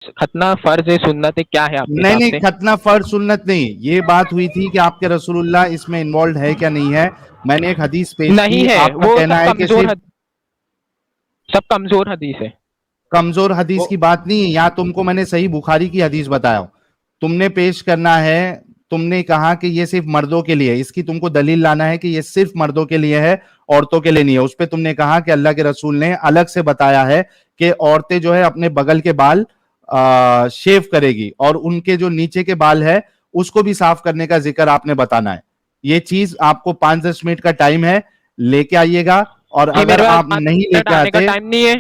खतना फर्ज है सुन्नत है, क्या है आपके नहीं हिसाब नहीं, से? खतना फर्ज सुन्नत नहीं, ये बात हुई थी कि आपके रसूलुल्लाह इसमें इन्वॉल्व है क्या नहीं है। मैंने एक हदीस पेश नहीं की, है, आपका वो कहना सब है कि कमजोर सिर्फ सब कमजोर हदीस है कमजोर हदीस वो। की बात नहीं है। यहाँ तुमको मैंने सही बुखारी की हदीस बताया हूं। तुमने पेश करना है, तुमने कहा कि ये सिर्फ मर्दों के लिए है, इसकी तुमको दलील लाना है कि ये सिर्फ मर्दों के लिए है, औरतों के लिए नहीं है। उस पर तुमने कहा कि अल्लाह के रसूल ने अलग से बताया है कि औरतें जो है अपने बगल के बाल शेव करेगी और उनके जो नीचे के बाल है उसको भी साफ करने का जिक्र आपने बताना है। ये चीज आपको 5-10 मिनट का टाइम है, लेके आइएगा। और जी अगर मेरे पास आप नहीं 5 मिनट लेके आने का आते, टाइम नहीं है।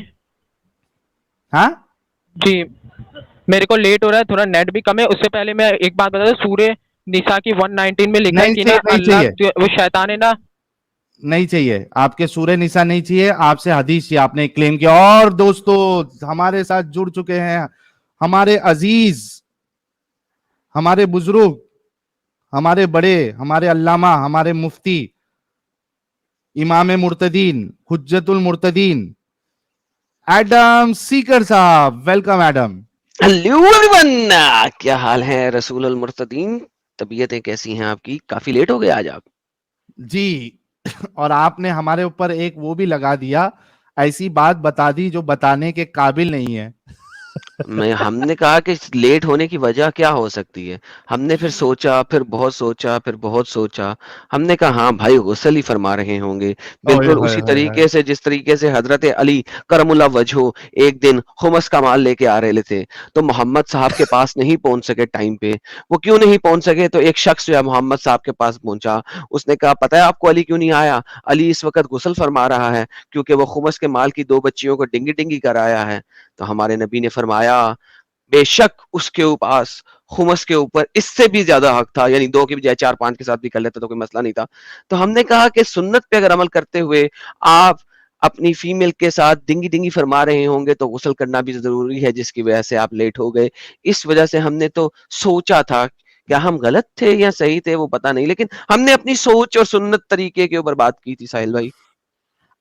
हाँ, जी मेरे को लेट हो रहा है, थोड़ा नेट भी कम है। उससे पहले मैं एक बात बता दूं, सूर्य निसा की 119 में लिखा है नहीं कि ना चाहिए, नहीं अल्लाह चाहिए, वो शैतान है ना। नहीं चाहिए आपके सूर्य निशा नहीं चाहिए, आपसे हदीस चाहिए, आपने क्लेम किया। और दोस्तों हमारे साथ जुड़ चुके हैं हमारे अजीज, हमारे बुजुर्ग, हमारे बड़े, हमारे अल्लामा, हमारे मुफ्ती, इमाम मुर्तदीन, हुज्जतुल मुर्तदीन, एडम सीकर साहब। Welcome Adam. हेलो एवरीवन, क्या हाल है रसूल अल मुर्तदीन? तबीयतें कैसी हैं आपकी? काफी लेट हो गए आज आप। जी और आपने हमारे ऊपर एक वो भी लगा दिया, ऐसी बात बता दी जो बताने के काबिल नहीं है। मैं हमने कहा कि लेट होने की वजह क्या हो सकती है। हमने फिर सोचा, फिर बहुत सोचा, फिर बहुत सोचा। हमने कहा हाँ भाई गुस्ल ही फरमा रहे होंगे, ओए बिल्कुल होए उसी होए होए। तरीके से जिस तरीके से हजरत अली करमुल्ला वजहो एक दिन हुमस का माल लेके आ रहे थे, तो मोहम्मद साहब के पास नहीं पहुंच सके टाइम पे। वो क्यों नहीं पहुंच सके? तो एक शख्स जो है मोहम्मद साहब के पास पहुंचा। उसने कहा पता है आपको अली क्यों नहीं आया? अली इस वक्त गुस्ल फरमा रहा है क्योंकि वो खुमस के माल की 2 बच्चियों को डिंगी डिंगी कराया है। तो हमारे नबी ने फरमाया बेशक उसके पास खुमस के ऊपर इससे भी ज्यादा हक था, यानी 2 की बजाय 4-5 के साथ भी कर लेता तो कोई मसला नहीं था। तो हमने कहा कि सुन्नत पे अगर अमल करते हुए आप अपनी फीमेल के साथ डिंगी डिंगी फरमा रहे होंगे तो गुस्ल करना भी जरूरी है, जिसकी वजह से आप लेट हो गए। इस वजह से हमने तो सोचा था, क्या हम गलत थे या सही थे वो पता नहीं, लेकिन हमने अपनी सोच और सुन्नत तरीके के ऊपर बात की थी साहिल भाई।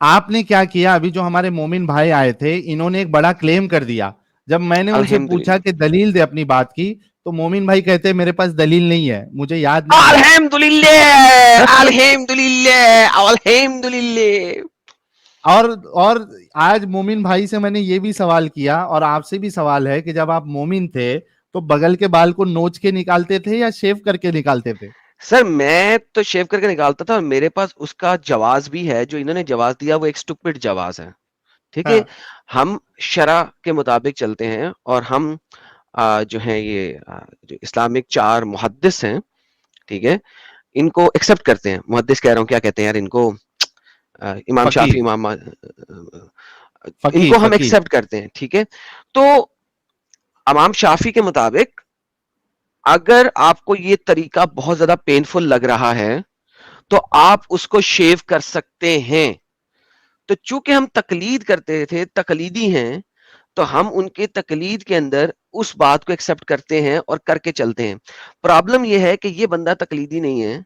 आपने क्या किया, अभी जो हमारे मोमिन भाई आए थे इन्होंने एक बड़ा क्लेम कर दिया। जब मैंने उनसे पूछा अल्हम्दुलिल्लाह, कि दलील दे अपनी बात की, तो मोमिन भाई कहते मेरे पास दलील नहीं है, मुझे याद नहीं है। अल्हम्दुलिल्लाह, अल्हम्दुलिल्लाह, अल्हम्दुलिल्लाह। और आज मोमिन भाई से मैंने ये भी सवाल किया और आपसे भी सवाल है कि जब आप मोमिन थे तो बगल के बाल को नोच के निकालते थे या शेव करके निकालते थे? सर मैं तो शेव करके निकालता था, और मेरे पास उसका जवाज भी है। जो इन्होंने जवाज दिया वो एक स्टूपिड जवाज है। ठीक है, हाँ। हम शरा के मुताबिक चलते हैं, और हम जो है ये जो इस्लामिक 4 मुहद्दिस हैं, ठीक है, इनको एक्सेप्ट करते हैं। मुहद्दिस कह रहा हूँ, क्या कहते हैं यार इनको, इमाम शाफी, फकीह। फकीह इनको हम फकीह। एक्सेप्ट करते हैं। ठीक है, तो इमाम शाफी के मुताबिक अगर आपको ये तरीका बहुत ज्यादा पेनफुल लग रहा है तो आप उसको शेव कर सकते हैं। तो चूंकि हम तकलीद करते थे, तकलीदी हैं, तो हम उनके तकलीद के अंदर उस बात को एक्सेप्ट करते हैं और करके चलते हैं। प्रॉब्लम यह है कि ये बंदा तकलीदी नहीं है,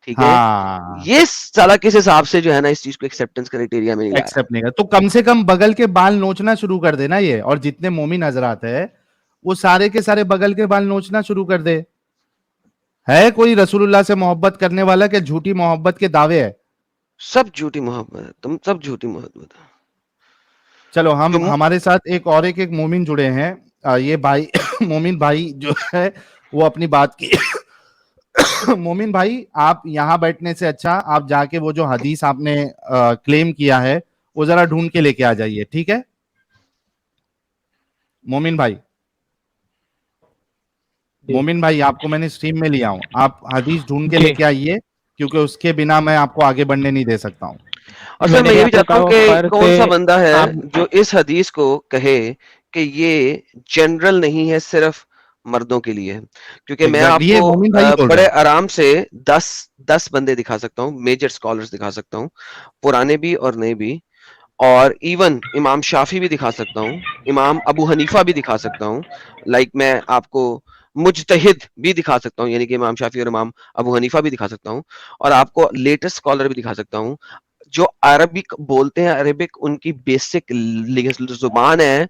ठीक है, हाँ, ये साला किस हिसाब से जो है ना इस चीज को एक्सेप्टेंस क्राइटेरिया में नहीं लाया। एक्सेप्ट नहीं कर तो कम से कम बगल के बाल नोचना शुरू कर देना ये, और जितने मोमिन हजरात है वो सारे के सारे बगल के बाल नोचना शुरू कर दे। है कोई रसूलुल्लाह से मोहब्बत करने वाला कि झूठी मोहब्बत के दावे है? सब झूठी मोहब्बत है, तुम सब झूठी मोहब्बत है। चलो, हम तुम हमारे साथ एक मोमिन जुड़े हैं। ये भाई मोमिन भाई जो है वो अपनी बात की। मोमिन भाई, आप यहाँ बैठने से अच्छा आप जाके वो जो हदीस आपने क्लेम किया है वो जरा ढूंढ के लेके आ जाइए, ठीक है मोमिन भाई? जी मोमिन भाई, आपको मैंने स्ट्रीम में लिया हूं, आप हदीस ढूंढ के जी लेके आइए, क्योंकि उसके बिना मैं आपको आगे बढ़ने नहीं दे सकता हूं। और सर मैंने मैं भी ये भी आपको चाहता कहा हूँ वो कि फर्ज कौन है। सा बंदा है आप जो इस हदीस को कहे कि ये जनरल नहीं है, सिर्फ मर्दों के लिए है। क्योंकि मैं एग्जैक्टली, ये आपको मोमिन भाई बोल रहे बड़े हैं। आराम से 10 बंदे दिखा सकता हूँ, मेजर स्कॉलर्स दिखा सकता हूँ, पुराने भी और नए भी, और इवन इमाम शाफी भी दिखा सकता हूँ, इमाम अबू हनीफा भी दिखा सकता हूँ। लाइक मैं आपको मुजतहिद भी दिखा सकता हूँ, यानी कि इमाम शाफी और इमाम अबू हनीफा भी दिखा सकता हूँ, और आपको लेटेस्ट स्कॉलर भी दिखा सकता हूँ। जो अरबिक बोलते हैं, अरबिक उनकी बेसिक जुबान है,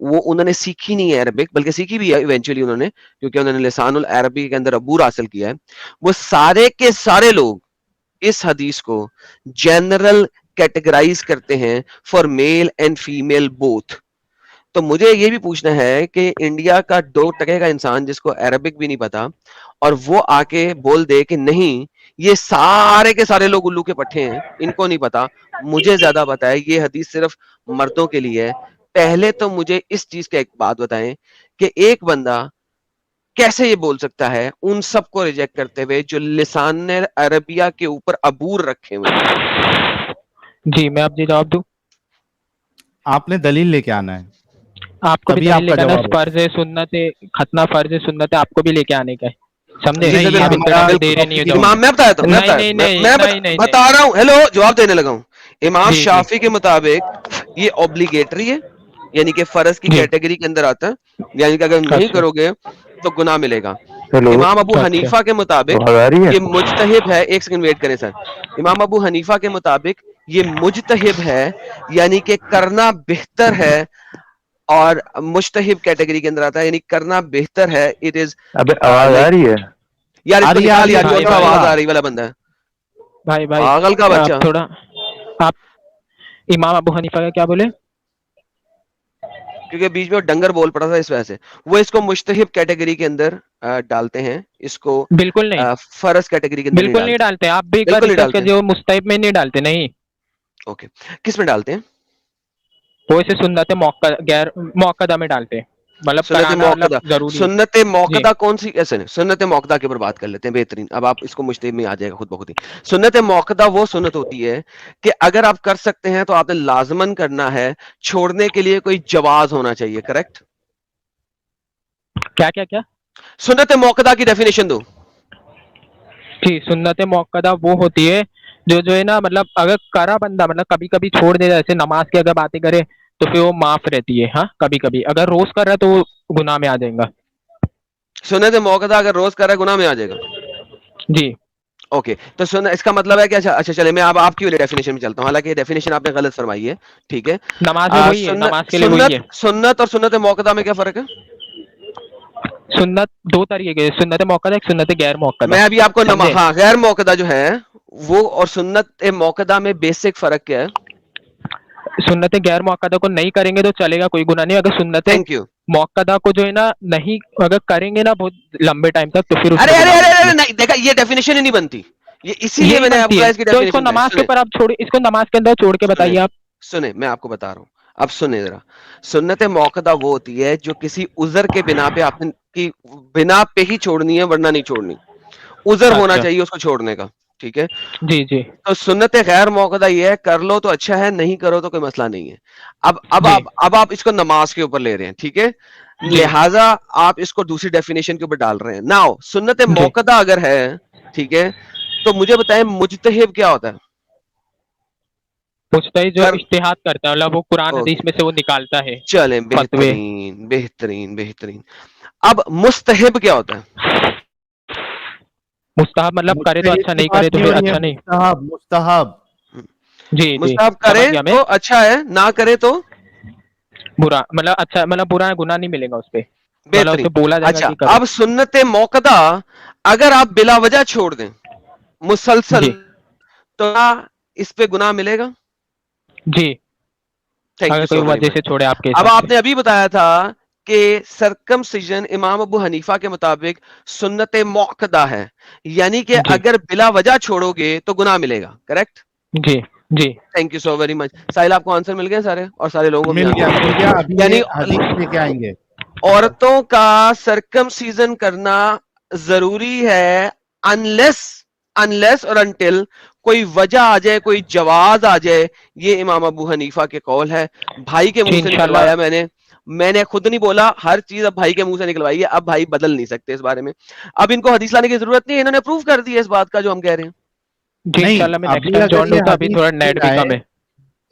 वो उन्होंने सीखी नहीं है अरबिक, बल्कि सीखी भी है इवेंचुअली उन्होंने, क्योंकि उन्होंने लिसानुल अरबी के अंदर अबूर हासिल किया है। वो सारे के सारे लोग इस हदीस को जनरल कैटेगराइज करते हैं for male and female both. तो मुझे ये भी पूछना है कि इंडिया का 2% का इंसान जिसको अरबिक भी नहीं पता और वो आके बोल दे कि नहीं ये सारे के सारे लोग उल्लू के पट्टे हैं, इनको नहीं पता, मुझे ज्यादा पता है, ये हदीस सिर्फ मर्दों के लिए है। पहले तो मुझे इस चीज का एक बात बताएं कि एक बंदा कैसे ये बोल सकता है उन सबको रिजेक्ट करते हुए जो लिसान अरबिया के ऊपर अबूर रखे हुए हैं। जी मैं आपसे जवाब दूं? आपने दलील लेके आना है, आपको भी तभी दलील आपका लेके आना है, जवाब है। फर्ज है सुन्नत है, खतना फर्ज है सुन्नत है, आपको भी लेके आने का है, समझे? जी, नहीं बिल्कुल, आप हमारा इंटरनेट दे रहे नहीं हो टॉपिक जवाब। इमाम मैं बताया था, मैं नहीं बताया, नहीं मैं, नहीं मैं नहीं नहीं बता रहा हूँ, हेलो जवाब देने लगा हूँ। इमाम जी जी शाफी के मुताबिक ये ऑब्लिगेटरी है, यानी कि फर्ज की जी। कैटेगरी के अंदर आता है, यानी कि अगर नहीं अच्छा करोगे तो गुनाह मिलेगा। हेलो, इमाम अबू अच्छा हनीफा के मुताबिक आवाज आ रही है? ये मुजतहिब है, एक सेकंड वेट करें सर। इमाम अबू हनीफा के मुताबिक ये मुजतहिब है, यानी कि करना बेहतर है, और मुजतहिब कैटेगरी के अंदर आता है, यानी करना बेहतर है। इट इज अबे आवाज आ लाइक, रही है? यार आ इसको रही है, आ निकाल रही है, यार, भाई जो भाई आवाज आ रही वाला बंदा है, भाई भाई पागल का आप बच्चा। थोड़ा, आप इमाम अबू हनीफा का क्या बोले? क्योंकि बीच में वो डंगर बोल पड़ा था, इस वजह से वो इसको मुश्तहिब कैटेगरी के अंदर डालते हैं, इसको बिल्कुल नहीं, फर्ज कैटेगरी के अंदर नहीं बिल्कुल नहीं डालते। डालते, आप भी एक बार बिल्कुल नहीं रिसर्च डालते हैं। कीजिए, वो मुस्तहिब में नहीं डालते, नहीं, ओके, किस में डालते हैं? वो इसे सुन्नत गैर मौकदा में डालते हैं, मतलब सुन्नत कराना मतलब मौकदा। जरूरी है। सुन्नत जी मौकदा कौन सी? ऐसे नहीं, सुन्नत मौकदा के ऊपर बात कर लेते हैं, बेहतरीन। अब आप इसको मुश्तहिब में आ जाएगा खुद ब खुद ही। सुन्नत मौकदा वो सुन्नत होती है कि अगर आप कर सकते हैं तो आपने लाजमन करना है, छोड़ने के लिए कोई जवाज होना चाहिए, करेक्ट? क्या क्या क्या? सुन्नत मौकदा की डेफिनेशन दो। जी, सुन्नत मौकदा वो होती है जो है ना, मतलब अगर करा बंदा, मतलब कभी कभी छोड़ दे, जैसे नमाज की अगर बातें करें तो फिर वो माफ रहती है, हाँ कभी कभी। अगर रोज कर रहा है तो वो गुनाह में आ जाएगा। सुन्नत मौकदा अगर रोज कर रहा है गुनाह में आ जाएगा। जी ओके, तो सुन, इसका मतलब है कि अच्छा अच्छा, चले मैं अब आपकी वाली डेफिनेशन में चलता हूँ, हालांकि ये डेफिनेशन आपने गलत फरमाई है, ठीक है। नमाज में वही है, नमाज के लिए वही सुन्नत है। सुन्नत और सुन्नत मौकदा में क्या फर्क है? सुन्नत दो तरीके के, सुन्नत मौकदा, एक सुन्नत गैर मौकदा, मैं अभी आपको समझे? हाँ, गैर मौकदा जो है वो और सुन्नत मौकदा में बेसिक फर्क क्या है? सुन्नत गैर मौकदा को नहीं करेंगे तो चलेगा, कोई गुनाह नहीं। अगर सुन्नत थैंक यू। मौकदा को जो है ना नहीं अगर करेंगे ना बहुत लंबे टाइम तक, तो फिर उसमें अरे अरे गुनाह अरे बनती अरे है। नहीं, देखा, ये डेफिनेशन ही नहीं बनती, ये इसीलिए यही मैंने बनती आपको है, इसकी तो इसको डेफिनेशन नमाज के सुने ऊपर आप छोड़िए, इसको नमाज के अंदर छोड़ के सुने बताइए आप। सुने, मैं आपको बता रहा हूँ, अब सुने जरा। सुन्नत मौकदा वो होती है जो किसी उजर के बिना पे आपने की बिना पे ही छोड़नी है, वरना नहीं छोड़नी, उजर होना अच्छा चाहिए उसको छोड़ने का, ठीक है। जी जी तो सुन्नत गैर मौकदा ये है, कर लो तो अच्छा है, नहीं करो तो कोई मसला नहीं है। जी अब आप इसको नमाज के ऊपर ले रहे हैं, ठीक है, जी लिहाजा आप इसको दूसरी डेफिनेशन के ऊपर डाल रहे हैं। नाउ सुन्नत जी। मौकदा अगर है, ठीक है, तो मुझे बताएं मुजतहिब क्या होता है? मुजतहिद जो कर इज्तिहाद करता है, मतलब वो कुरान हदीस ओके, में से वो निकालता है चलें, फतवे। बेहतरीन बेहतरीन बेहतरीन। अब मुस्तहिब क्या होता है? मुस्तहब मतलब करे तो मुज्तहिद अच्छा, की नहीं बात करे तो नहीं हो फिर रही है, अच्छा नहीं। मुस्तहब मुस्तहब। जी जी मुस्तहब करे समझ गया मैं। तो अच्छा है, ना करे तो बुरा मतलब अच्छा, मतलब बुरा है, गुनाह नहीं मिलेगा उस पे, मतलब बेहतरीन। उसे बोला जाएगा अच्छा, कि करो। अब सुन्नत मौकदा अगर आप बिला वजह छोड़ दें मुसलसल, जी तो क्या इस पे गुनाह मिलेगा? जी, थैंक अगर यू कोई सो वेरी वजह मच। से छोड़े आपके अब हिसाब से। आपने अभी बताया था कि सरकमसिजन इमाम अबू हनीफा के मुताबिक सुन्नत मौकदा है, यानी कि जी अगर बिला वजह छोड़ोगे तो गुनाह मिलेगा, करेक्ट? जी जी thank you so very much Sahil, आपको आंसर मिल गया सारे, और सारे लोगों को भी आंसर मिल मिल गया, गया। अभी ये यानी हदीस लेके आएंगे। औरतों का सरकमसीजन करना जरूरी है, अनलेस अनलेस और अनटिल कोई वजह आ जाए, कोई जवाज आ जाए। ये इमाम अबू हनीफा के कौल है, भाई के जी मुंह से इंशाल्लाह। निकलवाया मैंने खुद नहीं बोला, हर चीज अब भाई के मुंह से निकलवाई है, अब भाई बदल नहीं सकते इस बारे में। अब इनको हदीस लाने की जरूरत नहीं है, इन्होंने प्रूव कर दिया इस बात का जो हम कह रहे हैं। जी नहीं, इंशाल्लाह मैं नेक्स्ट अभी टाइम अगर ज्वाइन ये होता हूँ, अभी हदीस थोड़ा नहीं नेट भी आए, कम है।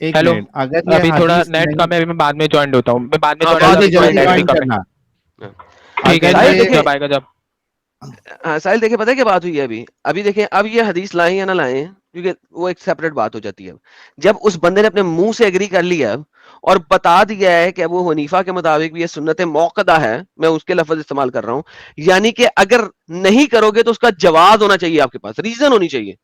एक हेलो, मिनट, अगर ये अभी थोड़ा हदीस नेट नहीं, कम है, अभी मैं बाद में ज्वाइन होता हूँ, मैं बाद में हाँ, ज्वाइन बाद होता हूँ, में जल्दी अभी थोड़ा ज्वाइन जल्दी नेट भी करना। ज्वाइन कम है। करना। ठीक है, अगर साहिल नेट ये, देखिए, जब आएगा जब। साहिल देखिए, पता है क्या बात हुई है? अभी अभी देखें, अब ये हदीस लाएं या ना लाएं, क्योंकि वो एक सेपरेट बात हो जाती है। जब उस बंदे ने अपने मुंह से एग्री कर लिया और बता दिया है कि अबू हनीफा के मुताबिक भी ये सुन्नत मौक़दा है, मैं उसके लफ्ज इस्तेमाल कर रहा हूँ, यानी कि अगर नहीं करोगे तो उसका जवाब होना चाहिए आपके पास, रीजन होनी चाहिए,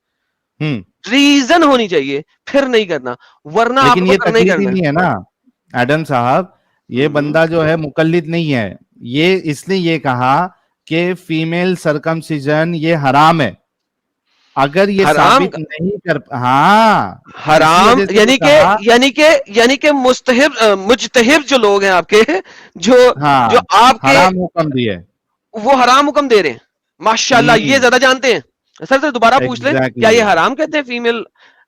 रीजन होनी चाहिए, फिर नहीं करना, वरना लेकिन आपको ये करना ही तकलीफ ही करना है। नहीं है ना एडम साहब, ये बंदा जो है मुकल्लिद नहीं है, ये इसलिए ये कहा कि फीमेल सरकमसिजन ये हराम है। अगर ये हराम साबित नहीं कर, हाँ, इसी हराम वजह से ये यानी के कहा। यानी के यानी के मुस्तहिब मुजतहिब जो लोग हैं आपके, जो जो हाँ, आपके, हराम हुक्म दिए। वो हराम हुक्म दे रहे हैं। माशाल्लाह, ये ज्यादा जानते हैं। सर दोबारा पूछ लें, क्या एग्जैक्टली, ये हराम कहते हैं फीमेल?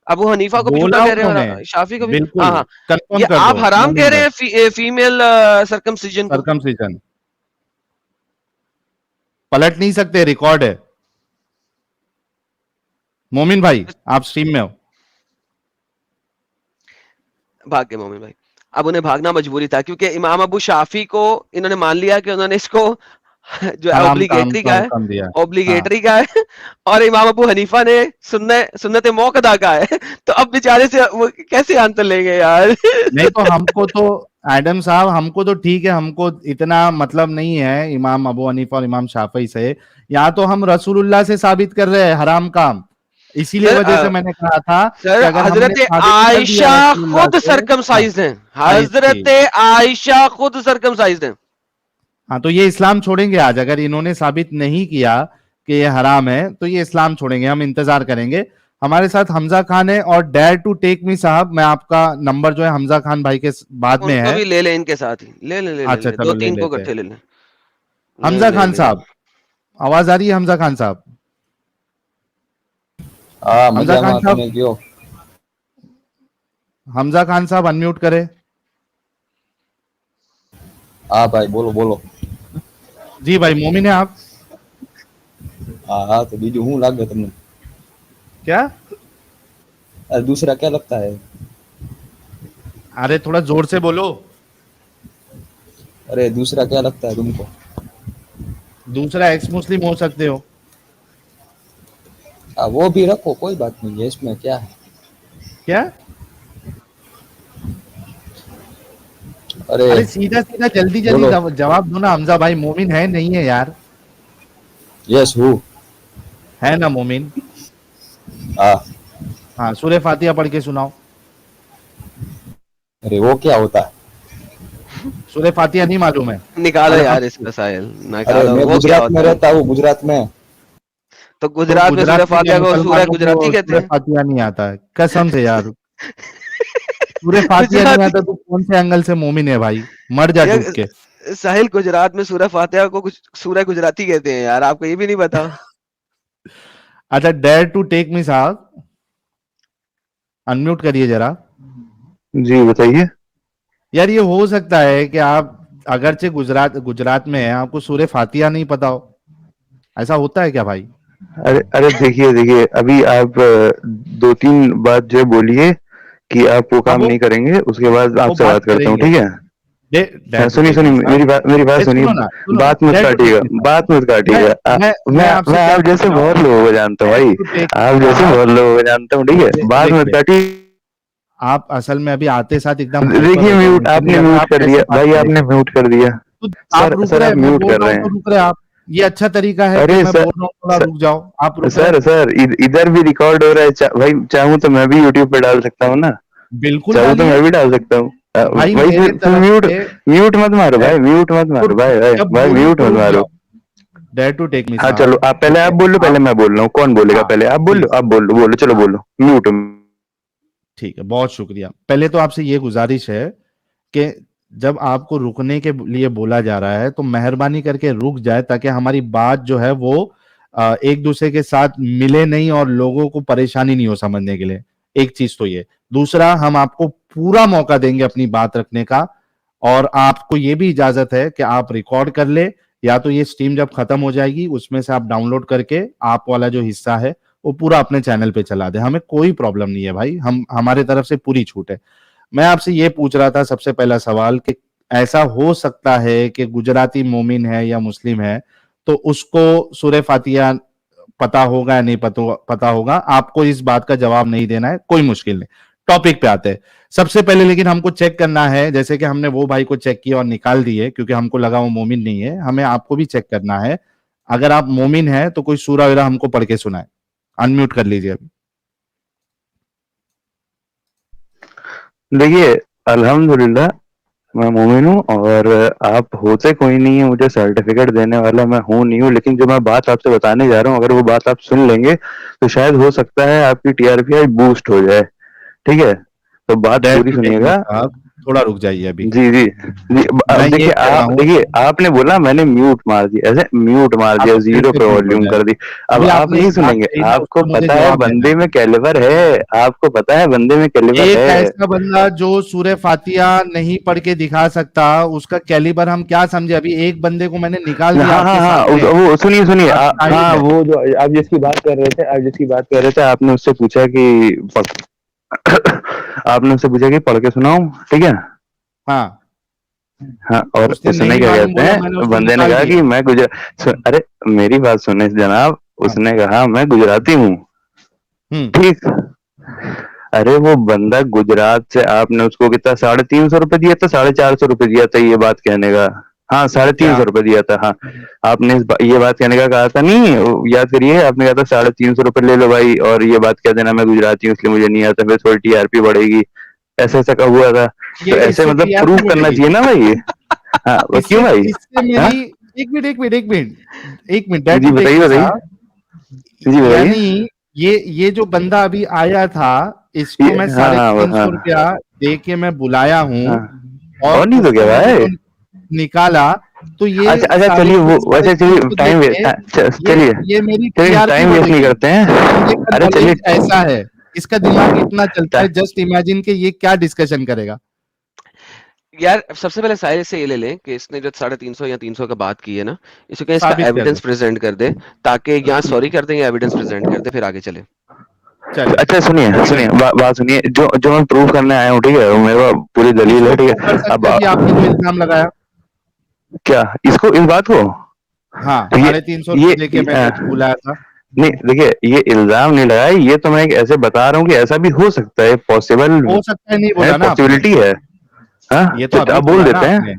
अबू हनीफा को भी झूठा बोला कह रहे हैं उन्होंने, और शाफी को भी। हाँ बिल्कुल, हाँ, कंफर्म ये कर आप दो हराम कह मोमिन रहे भाई, हैं फीमेल सरकमसिजन को। सरकमसिजन पलट नहीं सकते, रिकॉर्ड है। मोमिन भाई आप स्ट्रीम में हो। भाग गए मोमिन भाई। अब उन्हें भागना मजबूरी था, क्योंकि इमाम अबू शाफी को इन्होंने मान लिया कि उन्होंने इसको जो है हराम काम ओब्लिगेटरी का का है, हुक्म दिया। हाँ, ओब्लिगेटरी का है, और इमाम अबू हनीफा ने सुन्नत मौक़दा का है। तो अब बेचारे से वो कैसे आंसर लेंगे यार? नहीं तो हमको तो एडम साहब, हमको तो ठीक है, हमको इतना मतलब नहीं है इमाम अबू हनीफा और इमाम शाफी से। यहाँ तो हम रसूलुल्लाह से साबित कर रहे हैं हराम काम। इसीलिए सर वजह से मैंने कहा था सर कि अगर हमने हजरत साबित कर दिया आयशा रसूलुल्लाह खुद से। हाँ, सरकमसाइज्ड हैं, आई थी। हजरत आयशा खुद सरकमसाइज्ड हैं। हाँ, तो ये इस्लाम छोड़ेंगे आज, अगर इन्होंने साबित नहीं किया कि ये हराम है तो ये इस्लाम छोड़ेंगे, हम इंतजार करेंगे। हमारे साथ हमजा खान है और डेयर टू टेक मी साहब, मैं आपका नंबर जो है हमजा खान भाई के बाद में उनको है। भी ले लें, इनके साथ ही अच्छा ले चलो दो ले तीन को लेते हैं। इकट्ठे ले लें। हमजा खान ले। साहब, आवाज आ रही है हमजा खान साहब? हाँ हमजा मजा खान में साहब, तुम्हें क्यों। हमजा खान साहब अनम्यूट करें। हाँ भाई बोलो बोलो। जी भाई, मोमिन है आप? हाँ हाँ, तो बीजू हूँ लाग गया तुमने। क्या? अरे दूसरा क्या लगता है। अरे थोड़ा जोर से बोलो। अरे दूसरा क्या लगता है तुमको। दूसरा एक्स मुस्लिम हो सकते हो। वो भी रखो, कोई बात नहीं है, इसमें क्या है। क्या? अरे अरे सीधा सीधा जल्दी जल्दी बोलो। जवाब दो ना हमजा भाई, मोमिन है नहीं है यार? यस हूँ। है ना मोमिन? हाँ। हाँ, सूरह फातिहा पढ़ के सुनाओ। अरे वो क्या होता है। सूरह फातिहा नहीं मालूम है? निकालो अरे यार हम, इस मसाइल, अरे निकालो, मैं वो क्या गुजरात में होता है? रहता हूँ, गुजरात में। तो तो गुजरात में सूरह गुजरात में क्या फातिहा को सूरह मुसलमानों गुजराती को कहते सूरह हैं? फातिहा नहीं आता है? कसम से यार, सूरह फातिहा नहीं गुजराती आता तो कौन से एंगल से मोमिन है भाई? मर जा डूब के। साहिल, गुजरात में सूरह फातिहा को कुछ सूरह गुजराती कहते हैं यार, आपको ये भी नहीं पता? अच्छा, डेयर टू टेक मी साहब, अनम्यूट करिए जरा। जी बताइए। यार ये हो सकता है कि आप अगरचे गुजरात में है, आपको सूरह फातिहा नहीं पता हो? ऐसा होता है क्या भाई? अरे अरे देखिए देखिए, अभी आप दो तीन बात जो बोलिए कि आप वो हाँ, काम नहीं करेंगे, उसके बाद वो आपसे बात बात करता हूँ, करेंगे। ठीक है? डेयर टू सुनिए टेक सुनिए, मी साहब। मेरी बात सुनिए। सुनो ना, सुनो, बात मत डेयर टू टेक काटिएगा, मी साहब। बात मत काटिएगा। मैं आपसे मैं क्या आप पूछ जैसे रहा बहुत हूँ? लोगों को जानता हूँ डेयर भाई, टू टेक मी आप जैसे साहब, बहुत लोगों को जानता हूँ, ठीक है? बात मत देखिए, काटिए। आप असल में अभी आते साथ एकदम हाइपर देखिए हो गए, म्यूट, मुझे नहीं आपने लग रहा म्यूट आप कर कैसे दिया बात भाई, आपने करेंगे। म्यूट कर दिया। तो आप रुक सर रहे आप हैं, मैं म्यूट बोल कर रहा रहे हूँ तो हैं। रुक रहे हैं आप। ये अच्छा तरीका है कि अरे मैं सर, बोल रहा हूँ थोड़ा रुक जाओ, आप रुक रहे हैं। सर इधर भी रिकॉर्ड हो रहा है, भाई चाहूँ तो मैं भी यूट्यूब पे डाल सकता हूँ ना, बिल्कुल चाहूँ तो डालिए मैं भी डाल सकता हूँ। भाई, भाई मेरे फिर तरफ म्यूट, से। म्यूट मत मारो डेयर भाई, म्यूट मत मारो भाई, जब भाई बोलूं म्यूट तो मत रुक मारो। जाओ। डेयर टू टेक मी हाँ चलो, साहब, आप पहले देखिए आप बोल लो, पहले आप। मैं बोल रहा हूँ, कौन बोलेगा हाँ, पहले? आप बोल लो, प्लीज। आप बोल लो, बोलो, चलो हाँ, बोलो, म्यूट। ठीक है, बहुत शुक्रिया। पहले तो आपसे ये गुजारिश है कि जब आपको रुकने के लिए बोला जा रहा है तो मेहरबानी करके रुक जाए, ताकि हमारी बात जो है वो एक दूसरे के साथ मिले नहीं और लोगों को परेशानी नहीं हो समझने के लिए। एक चीज तो ये, दूसरा, हम आपको पूरा मौका देंगे अपनी बात रखने का, और आपको ये भी इजाजत है कि आप रिकॉर्ड कर ले, या तो ये स्ट्रीम जब खत्म हो जाएगी उसमें से आप डाउनलोड करके आप वाला जो हिस्सा है वो पूरा अपने चैनल पे चला दे, हमें कोई प्रॉब्लम नहीं है भाई, हम हमारे तरफ से पूरी छूट है। मैं आपसे ये पूछ रहा था सबसे पहला सवाल कि ऐसा हो सकता है कि गुजराती मोमिन है या मुस्लिम है तो उसको सूरह फातिहा पता होगा या नहीं पता होगा, आपको इस बात का जवाब नहीं देना है, कोई मुश्किल नहीं। टॉपिक पे आते हैं। सबसे पहले लेकिन हमको चेक करना है, जैसे कि हमने वो भाई को चेक किया और निकाल दिए क्योंकि हमको लगा वो मोमिन नहीं है, हमें आपको भी चेक करना है। अगर आप मोमिन है तो कोई सूरा वगैरह हमको पढ़ के सुनाए। अनम्यूट कर लीजिए अभी। देखिए, अल्हम्दुलिल्लाह मैं मोमिन हूँ और आप होते कोई नहीं है मुझे सर्टिफिकेट देने वाला, मैं हूँ नहीं हूँ, लेकिन जो मैं बात आपसे बताने जा रहा हूँ अगर वो बात आप सुन लेंगे तो शायद हो सकता है आपकी टीआरपी बूस्ट हो जाए। ठीक है, तो बात पूरी सुनिएगा। आप थोड़ा रुक जाइए अभी। जी जी जी। अब मैं ये देखिए कह रहा आप, हूँ, देखिए आपने बोला मैंने म्यूट मार दी, ऐसे म्यूट मार दिया, आपको फिर जीरो से पे म्यूट हो वॉल्यूम जाए। कर दी। अब अभी आप आपने नहीं एक बात सुनेंगे, कही ना, आपको उसका मुझे पता है जवाब देना बंदे है। में कैलिबर है, आपको पता है बंदे में कैलिबर एक है। ऐसा बंदा जो सूरह फातिहा नहीं पढ़ के दिखा सकता, उसका कैलिबर हम क्या समझे? अभी एक बंदे को मैंने निकाल दिया हाँ हाँ आपके हाँ, सामने, वो सुनिए सुनिए, आप शाहिद हाँ है। वो जो आप जिसकी बात कर रहे थे, आप जिसकी बात कर रहे थे, आपने उससे पूछा कि आपने उससे पूछा कि पढ़ के सुनाऊं, ठीक है। हाँ, हाँ, और उसने उसने नहीं क्या मालूम कहते बोला, मैंने हैं, उसको बंदे ने निकाल कहा कि दिया। मैं अरे मेरी बात सुने जनाब, हाँ, उसने कहा मैं गुजराती हूँ, हम्म, ठीक। अरे वो बंदा गुजरात से, आपने उसको कितना 350 रुपए दिया था, 450 रुपए दिया था ये बात कहने का। हाँ, साढ़े तीन क्या? सौ रुपए दिया था। हाँ, आपने ये बात कहने का कहा था नहीं, याद करिए, आपने कहा था 350 रुपए ले लो भाई और ये बात कह देना मैं गुजराती हूँ इसलिए मुझे नहीं आता, फिर थोड़ी टीआरपी बढ़ेगी, ऐसा ऐसा का हुआ था। ये तो ऐसे इससे मतलब प्रूव टीआरपी करना बढ़ेगी? चाहिए ना भाई। हाँ, वो इससे क्यों भाई। इससे हाँ मेरी, एक minute dad ji, to take बताइए दिस। बताइए। जी बताइए। यानी ये जो बंदा अभी आया था, इसको मैं हाँ साढ़े हाँ तीन हाँ सौ रुपया दे के मैं बुलाया हूँ हाँ, और और नहीं तो उसको क्या मैंने भाई। जो निकाला, तो ये अच्छा अच्छा, साढ़े चलिए तीन वो साढ़े वैसे, तीन चलिए सौ दे टाइम के ये चलिए ये मेरी चलिए, टीआरपी टाइम वेस्ट नहीं बढ़ेगी। करते इस हैं। बंदे का अरे चलिए, नॉलेज ऐसा है, इसका दिमाग इतना चलता है, जस्ट इमेजिन के ये क्या डिस्कशन करेगा। यार सबसे पहले साहिल से ये ले लें कि इसने जो 350 या 300 का बात की है ना, इसको क्या इसका साबित कर एविडेंस दे। प्रेजेंट कर दे, ताकि यहाँ सॉरी कर दें या एविडेंस प्रेजेंट कर दे, फिर आगे चले। चलिए, अच्छा सुनिए सुनिए, चलिए। बात सुनिए, जो मैं प्रूव करने आया हूँ, ठीक है, वो मेरा पूरी दलील है, इसको ठीक प्रूव कर है। सकते अब हैं कि आपने जो इल्जाम लगाया। क्या इसको, इस बात को, हाँ, तो साढ़े तीन सौ रुपये दे के मैंने उसको बुलाया था। नहीं देखिए, ये इल्जाम नहीं लगाया, ये तो मैं एक ऐसे बता रहा हूँ कि ऐसा भी हो सकता है, पॉसिबल हो सकता है नहीं है, बोला ना आपने, पॉसिबिलिटी है। हाँ, ये तो अभी अब बोल बोला ना देते हैं। आपने।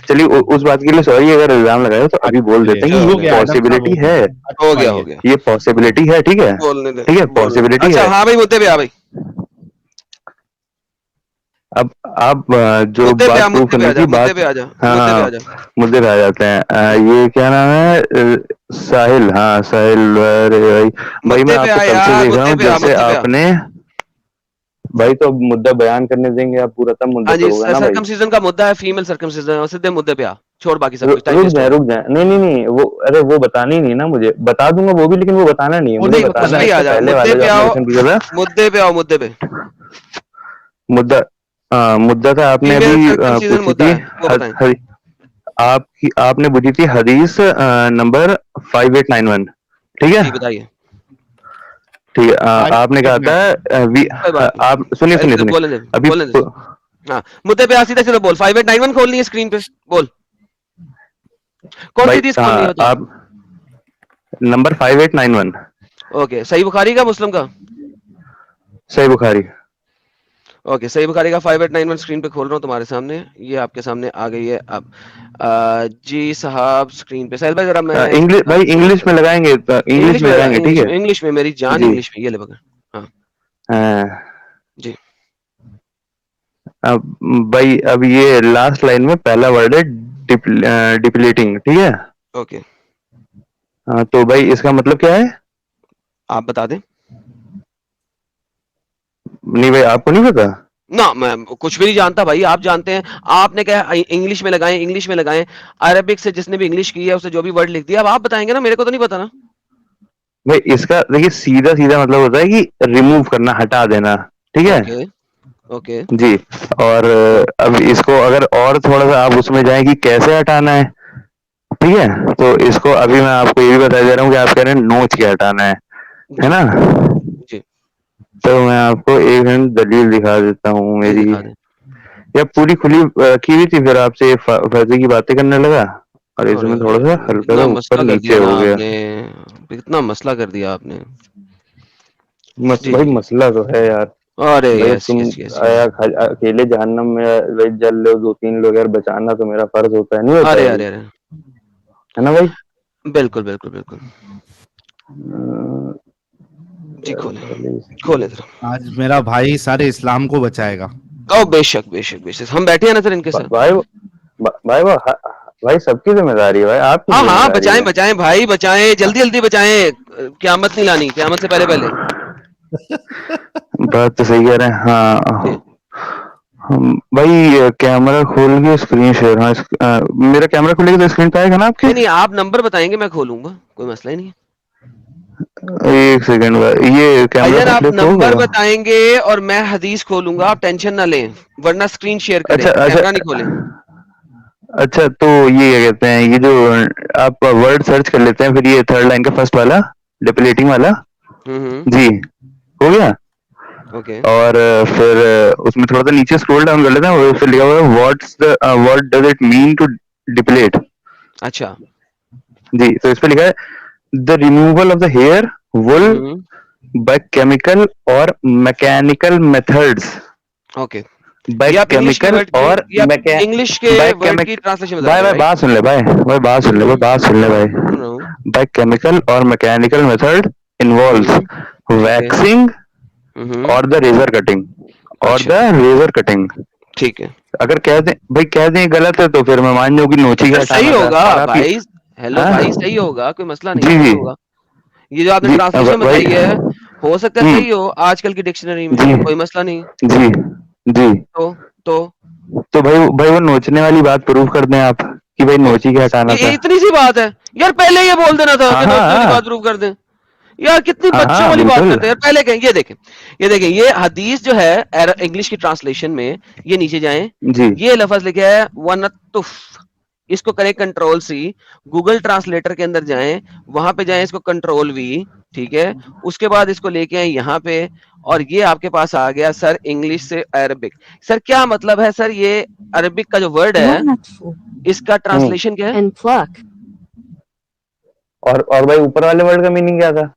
चलिए उस बात के लिए सॉरी, अगर इल्जाम लगाया हो तो अभी बोल चलिए, देते हैं कि चलो हो ये गया एडम साहब, पॉसिबिलिटी हो है, गया। हो अच्छा गया, हो आइए। गया। ये पॉसिबिलिटी है, ठीक है, बोलने दे, ठीक है, बोलने दे। पॉसिबिलिटी अच्छा है। हाँ भाई, मुद्दे पे आ भाई, अब आप जो मुद्दे पे आ, बात प्रूव मुद्दे पे करनी आ जा, थी, मुद्दे बात, पे आ जा, हाँ मुद्दे पे आ हाँ, जा। मुद्दे पे आ जाते हैं। ये क्या नाम है, साहिल, हाँ साहिल। अरे भाई, भाई मैं मुद्दे पे आपको आ तब से यार, देख रहा मुद्दे हूँ पे आ, जब से मुद्दे पे आ। आपने, भाई तो अब मुद्दा बयान करने देंगे आप पूरा, तब मुद्दे हाँ पे जी, होगा ना भाई। सरकमसीजन का मुद्दा है, फीमेल सरकमसीजन, सीधे मुद्दे पे आ, छोड़ बाकी सब कुछ, टाइम वेस्ट हो रहा है। रुक जाए, नहीं नहीं नहीं, वो अरे वो बतानी नहीं ना मुझे, बता दूंगा वो भी, लेकिन वो बताना नहीं है वो मुझे, नहीं बताना उस बताना है पे ही है। आ इससे जा, पहले मुद्दे वाला जो पे आपने आओ, क्वेश्चन पूछा था। मुद्दे पे आओ, मुद्दे पे। मुद्दा, मुद्दा था आपने फीमेल अभी सरकमसीजन पूछी मुद्दा थी, है, वो बताएं। आपकी आपने पूछी थी हदीस नंबर 5891, ठीक है। जी बताइए। ठीक है, फाइव आपने कहा एट था नाइन। कोई बात आप सुनिए नहीं, सुनिए सुनिए, बोलने दे, अभी बोलने दे। हाँ, मुद्दे पे आ, सीधे सीधे बोल, 5891 खोलनी है स्क्रीन पे, बोल कौन सी भाई, हदीस खोलनी है, बता। आप नंबर 5891, ओके, सही बुखारी का, मुस्लिम का? सही बुखारी। ओके, सही बुखारी का 5891 स्क्रीन पे खोल रहा हूँ तुम्हारे सामने, ये आपके सामने आ गई है अब। जी साहब, स्क्रीन पे साहिल भाई जरा मैं इंग्लिश इसका भाई, थोड़ा इंग्लिश सा, में लगाएंगे, इंग्लिश इंग्लिश में में लगा, लगाएंगे, ठीक है। इंग्लिश में मेरी जान, जी, इंग्लिश में, ये ले पकड़। हाँ हाँ, जी। अब भाई, अब ये लास्ट लाइन में पहला वर्ड है डिप्लीटिंग, ठीक है। ओके, तो भाई इसका मतलब क्या है। आप बता दें नहीं भाई, आपको नहीं पता। ना, मैं कुछ भी नहीं जानता भाई, आप जानते हैं। आपने कहा इंग्लिश में लगाएं, इंग्लिश में लगाएं, अरबिक से जिसने भी इंग्लिश की है उसे जो भी वर्ड लिख दिया, अब आप बताएंगे ना, मेरे को तो नहीं पता ना। भाई इसका देखिए, सीधा सीधा मतलब होता है कि रिमूव करना, हटा देना, ठीक है। ओके, ओके, जी, और अब इसको अगर और थोड़ा सा आप उसमें जाएं कि कैसे हटाना ठीक है, तो इसको अभी मैं आपको ये भी बता दे रहा हूँ कि आप कह रहे हैं नोच के हटाना है जी ना। जी तो मैं आपको एक मिनट दलील दिखा देता हूँ जी, मेरी, दिखा दें। या पूरी खुली की हुई थी, फिर आपसे फर्जी की बातें करने लगा और इसमें अरे थोड़ा सा हल्का इतना सा ऊपर मसला कर नीचे दिया ना हो गया। आपने, कितना मसला कर दिया आपने। जी भाई जी। मसला तो है यार। अरे भाई अब यस तुम यस यस यस। आया अकेले जहन्नम में भाई जल रहे हो, 2-3 लोग यार, बचाना तो मेरा फर्ज होता है, नहीं होता अरे है अरे भाई, अरे, है ना भाई? बिल्कुल बिल्कुल बिल्कुल। अ, जी यार खोले, पहले खोले सर। आज मेरा भाई सारे इस्लाम को बचाएगा। ओ बेशक बेशक बेशक, हम बैठे हैं ना सर इनके साथ। भाई भाई भाई सबकी जिम्मेदारी है भाई, आपकी हाँ हाँ, जिम्मेदारी बचाएं है। बचाएं भाई बचाएं, जल्दी जल्दी बचाएं, क्यामत नहीं लानी, क्यामत से पहले पहले। बात तो सही कह रहे हैं, जी। हाँ। हम भाई कैमरा खोल के स्क्रीन शेयर, हाँ मेरा कैमरा खुलेगा तो स्क्रीन पे आएगा ना आपके? नहीं आप नंबर बताएंगे, मैं खोलूंगा, कोई मसला ही नहीं है। एक सेकंड भाई, ये कैमरा भाईजान आप फ्लिप नंबर होगा? बताएंगे और मैं हदीस खोलूंगा, आप टेंशन ना लें, वरना स्क्रीन शेयर करें, अच्छा अच्छा कैमरा नहीं खोलें। अच्छा, तो ये क्या कहते हैं, ये जो आप वर्ड सर्च कर लेते हैं, फिर ये थर्ड लाइन का फर्स्ट वाला डिप्लेटिंग वाला, जी हो गया। ओके। और फिर उसमें थोड़ा सा नीचे स्क्रॉल डाउन कर लेते हैं, और फिर लिखा हुआ है what does it mean to deplete. अच्छा। जी, तो इस पे लिखा है the removal of the hair wool by chemical और मैकेनिकल मेथड्स। ओके। बाय ये आप इंग्लिश के केमिकल वर्ड की, और ये आप इंग्लिश के बाय वर्ड की केमिक ट्रांसलेशन बता भाई रहे हैं, भाई राइट? बात सुन ले भाई, भाई बात सुन ले, भाई बात सुन ले भाई। सुन रहा हूँ। बाय केमिकल और मैकेनिकल मेथड इन्वॉल्व्स ठीक है। वैक्सिंग और द रेजर कटिंग, और अच्छा। The razor cutting. ठीक है अगर कह दें भाई, कह दें गलत है, तो फिर मैं मान जाऊं कि नोची का सर, सही हटाना था, होगा और आप ये, भाई। हेलो हाँ? भाई, सही होगा, कोई मसला नहीं, जी सही जी होगा। ये जो आपने जी ट्रांसलेशन भाई, बताई है, हो सकता है हम्म, सही हो आजकल की डिक्शनरी में, जी कोई मसला नहीं। जी जी। तो तो भाई वो नोचने वाली बात प्रूव कर दें आप, कि भाई कौन नोची के हटाना ये था। इतनी सी बात है यार, पहले ये बोल देना था हाँ कि नोचने वाली हाँ बात प्रूव कर दें। यार कितनी हाँ बच्चों हाँ वाली बात बिल्कुल। करते हैं यार, पहले कहें। ये देखें ये हदीस जो है इंग्लिश की ट्रांसलेशन में, ये नीचे जाएं, जी ये लफ्ज लिखा है वनतुफ, इसको करें कंट्रोल सी, गूगल ट्रांसलेटर के अंदर जाएं, वहां पे जाएं, इसको कंट्रोल वी, ठीक है, उसके बाद इसको लेके आए यहाँ पे, और ये आपके पास आ गया सर इंग्लिश से अरबिक। सर क्या मतलब है सर, ये अरबिक का जो वर्ड है इसका ट्रांसलेशन क्या है? और भाई ऊपर वाले वर्ड का मीनिंग क्या था?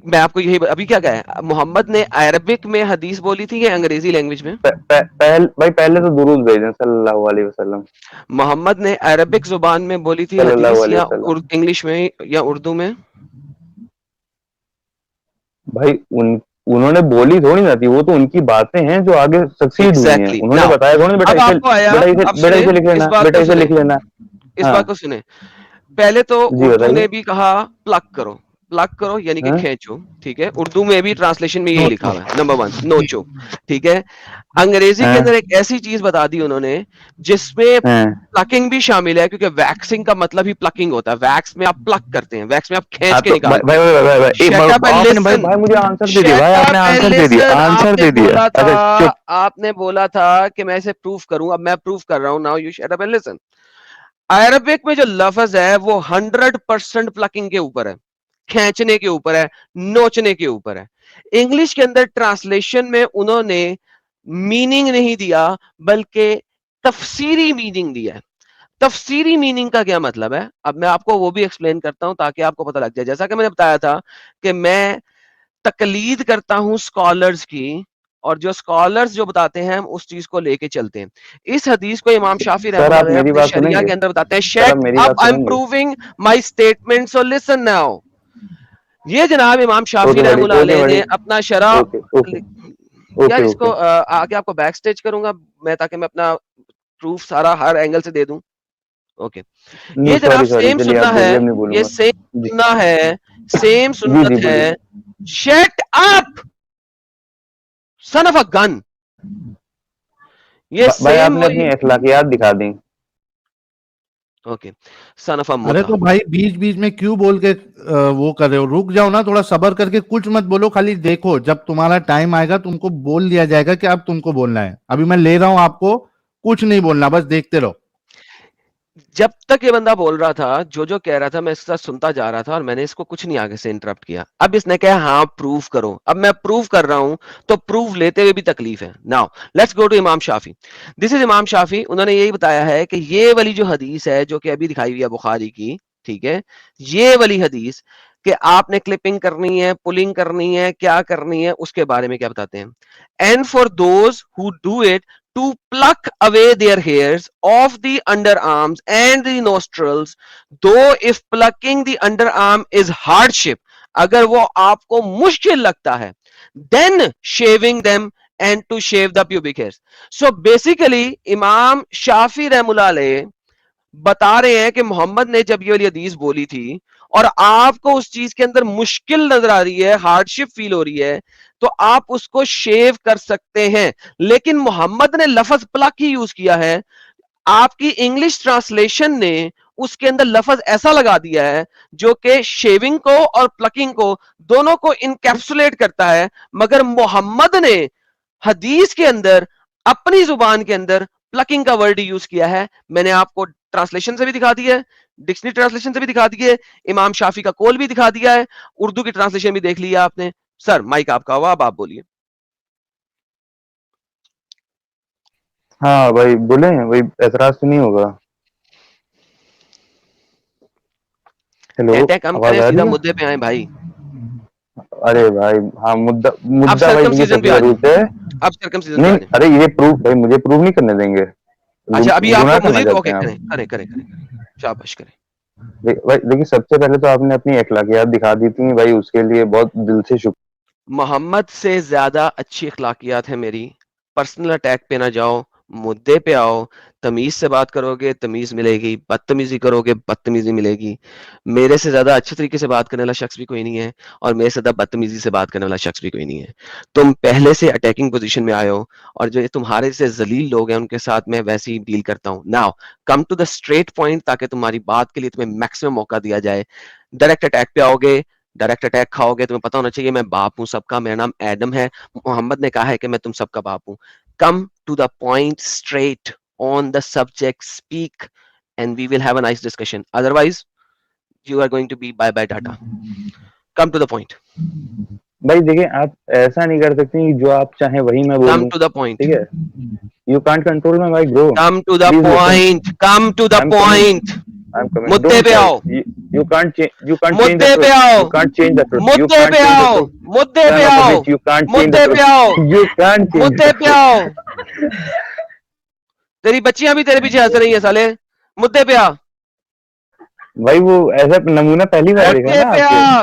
मैं आपको यही अभी क्या कहा है, मोहम्मद ने अरबिक में हदीस बोली थी या अंग्रेजी लैंग्वेज में? भाई पहले तो दुरूद भेजें सल्लल्लाहु अलैहि वसल्लम। मोहम्मद ने अरबिक जुबान में बोली थी सल्लल्लाहु हदीस अलैहि या वसल्लम। इंग्लिश में या उर्दू में? भाई उन्होंने बोली थोड़ी ना थी, वो तो उनकी बातें हैं जो आगे सक्सीड हुई हैं, एग्जैक्टली उन्होंने नाउ, बताया थोड़ी, बेटा अब इसे, आपको आया, बेटा इसे, अब बेटा सुने इसे लिख इस लेना, बात बेटा को, इसे सुने लिख लेना। इस हाँ बात को सुने। पहले तो जी उर्दू बताइए। ने भी कहा प्लग करो, प्लग करो यानी कि हाँ खींचो, ठीक है, उर्दू में भी ट्रांसलेशन में यही नोच लिखा लो। हुआ है, नंबर 1 नोचो, ठीक है। अंग्रेजी के अंदर हाँ एक ऐसी चीज बता दी उन्होंने जिसमें हाँ। प्लकिंग भी शामिल है, क्योंकि वैक्सिंग का मतलब ही प्लकिंग होता है, वैक्स में आप प्लक करते हैं, वैक्स में आप खींच हाँ के तो भाई निकालते भाई हैं। भाई भाई, भाई एक शट अप एंड आपने भाई लिसन, भाई मुझे आंसर दे दिया भाई, शट आपने अप एंड आंसर दे दिया, लिसन। आंसर आपने दे दिया। बोला था, अच्छा चुप। आपने बोला था कि मैं इसे प्रूफ करूं, अब मैं प्रूफ कर रहा हूं, now you shut up and listen. Arabic में जो लफ्ज है वो 100% प्लकिंग के ऊपर है, खींचने के ऊपर है, नोचने के ऊपर है। इंग्लिश के अंदर ट्रांसलेशन में उन्होंने मीनिंग नहीं दिया, बल्कि तफसीरी मीनिंग दिया है। तफसीरी मीनिंग का क्या मतलब है, अब मैं आपको वो भी एक्सप्लेन करता हूं ताकि आपको पता लग जाए। जैसा कि मैंने बताया था कि मैं तकलीद करता हूं स्कॉलर्स की, और जो स्कॉलर्स जो बताते हैं हम उस चीज को लेके चलते हैं। इस हदीस को इमाम शाफी सर रहमतुल्लाह आप अलैह मेरी अपने बात शरिया सुनेंगे? के अंदर बताते हैं, सर आप शट मेरी बात अप, आई एम सुनेंगे? Proving my statement, so listen now. ये जनाब इमाम शाफी ओके बड़ी, रहमतुल्लाह ओके अलैह बड़ी, ने अपना शरा, ओके ओके यार ओके इसको ओके। आगे आपको बैक स्टेज करूंगा मैं, ताकि मैं अपना प्रूफ सारा हर एंगल से दे दूं। ओके, नहीं ये जनाब सॉरी सॉरी, सेम चलिए आप सुन्ना है, बोलिए, अब नहीं ये बोलूंगा। सेम जी सुन्ना है, सेम जी जी सुन्नत बोलिए। है। Shut up son of a gun, ये भाई सेम आपने वही। अपनी अखलाकियात दिखा दी। ओके, सन ऑफ अ अरे मुता। तो भाई बीच बीच में क्यों बोल के वो कर रहे हो? रुक जाओ ना, थोड़ा सबर करके, कुछ मत बोलो, खाली देखो, जब तुम्हारा टाइम आएगा तुमको बोल दिया जाएगा कि अब तुमको बोलना है। अभी मैं ले रहा हूं आपको, कुछ नहीं बोलना, बस देखते रहो। जब तक ये बंदा बोल रहा था, जो कह रहा था, मैं इसके साथ सुनता जा रहा था, और मैंने इसको कुछ नहीं आगे से इंटरप्ट किया। अब इसने कहा हाँ प्रूव करो, अब मैं प्रूव कर रहा हूं, तो प्रूव लेते हुए भी तकलीफ है। नाउ लेट्स गो टू इमाम शाफी। दिस इज इमाम शाफी। उन्होंने यही बताया है कि ये वाली जो हदीस है जो कि अभी दिखाई हुई है बुखारी की, ठीक है, ये वाली हदीस कि आपने क्लिपिंग करनी है, पुलिंग करनी है, क्या करनी है, उसके बारे में क्या बताते हैं? And for those who do it to pluck away their hairs off the underarms and the nostrils, though if plucking the underarm is hardship, अगर वो आपको मुश्किल लगता है, then shaving them and to shave the pubic hairs. So basically इमाम शाफी रहमुल्लाह अलैह बता रहे हैं कि मोहम्मद ने जब ये वाली हदीस बोली थी और आपको उस चीज के अंदर मुश्किल नजर आ रही है, हार्डशिप फील हो रही है, तो आप उसको शेव कर सकते हैं। लेकिन मोहम्मद ने लफ्ज प्लक ही यूज किया है, आपकी इंग्लिश ट्रांसलेशन ने उसके अंदर लफ्ज ऐसा लगा दिया है जो कि शेविंग को और प्लकिंग को दोनों को इनकैप्सुलेट करता है, मगर मोहम्मद ने हदीस के अंदर अपनी जुबान के अंदर प्लकिंग का वर्ड यूज किया है। मैंने आपको ट्रांसलेशन से भी दिखा दिया है, डिक्शनरी ट्रांसलेशन से भी दिखा दिया है, इमाम शाफी का कौल भी दिखा दिया है, उर्दू की ट्रांसलेशन भी देख लिया आपने। सर माइक आपका हुआ, अब आप बोलिए। हाँ भाई बोले, भाई ऐतराज तो नहीं होगा? हेलो, अटैक कम आवाज करें, आ सीधा रही है? मुद्दे पे आए भाई। अरे भाई हाँ, मुद्दा अब मुद्दा भाई मुझे सर्कमसीजन सबसे पे आ जरूरत जाए, है। अब सर्कमसीजन पे आ नहीं जाए। अरे ये प्रूफ भाई, मुझे प्रूफ नहीं करने देंगे। अच्छा अभी गुनाह आपको करना मजीद, चाहते ओके हैं आप? करें करें करें करें, शाबाश करें। भाई देखिए, सबसे पहले तो आपने अपनी अखलाकियात दिखा दी थी भाई, उसके लिए बहुत दिल से शुक्र। मोहम्मद से ज्यादा अच्छी अखलाकियात है मेरी। पर्सनल अटैक पे ना जाओ, मुद्दे पे आओ। तमीज से बात करोगे तमीज मिलेगी, बदतमीजी करोगे बदतमीजी मिलेगी। मेरे से ज्यादा अच्छे तरीके से बात करने वाला शख्स भी कोई नहीं है और मेरे से ज्यादा बदतमीजी से बात करने वाला शख्स भी कोई नहीं है। तुम पहले से अटैकिंग पोजीशन में आए हो और जो तुम्हारे से जलील लोग हैं उनके साथ मैं वैसे ही डील करता हूँ। Now come to the straight point, ताकि तुम्हारी बात के लिए तुम्हें मैक्सिमम मौका दिया जाए। डायरेक्ट अटैक पे आओगे, डायरेक्ट अटैक खाओगे, तुम्हें पता होना चाहिए मैं बाप हूं सबका, मेरा नाम एडम है, मोहम्मद ने कहा है कि मैं तुम सबका बाप हूं। Come to the point, straight on the subject, speak and we will have a nice discussion, otherwise you are going to be bye bye tata. Come to the point. भाई देखिए, आप ऐसा नहीं कर सकते कि जो आप चाहें वही मैं कम बोलूं, टू द पॉइंट। ठीक है? You can't control my mic bro, come to the please listen. Point, come to the I am coming, point. I am coming, मुद्दे डोंट पे आओ, fight. You can't change, you can't change the मुद्दे पे truth, आओ, you can't change the truth, you मुद्दे can't पे change the आओ, truth, मुद्दे son पे of a आओ, bitch, you can't change the मुद्दे पे truth, आओ, you can't change मुद्दे the पे truth। आओ। तेरी बच्चियां भी तेरे पीछे हंस रही है साले, मुद्दे पे आ, भाई वो ऐसा नमूना पहली बार देखा मुद्दे ना पे आपके। आ।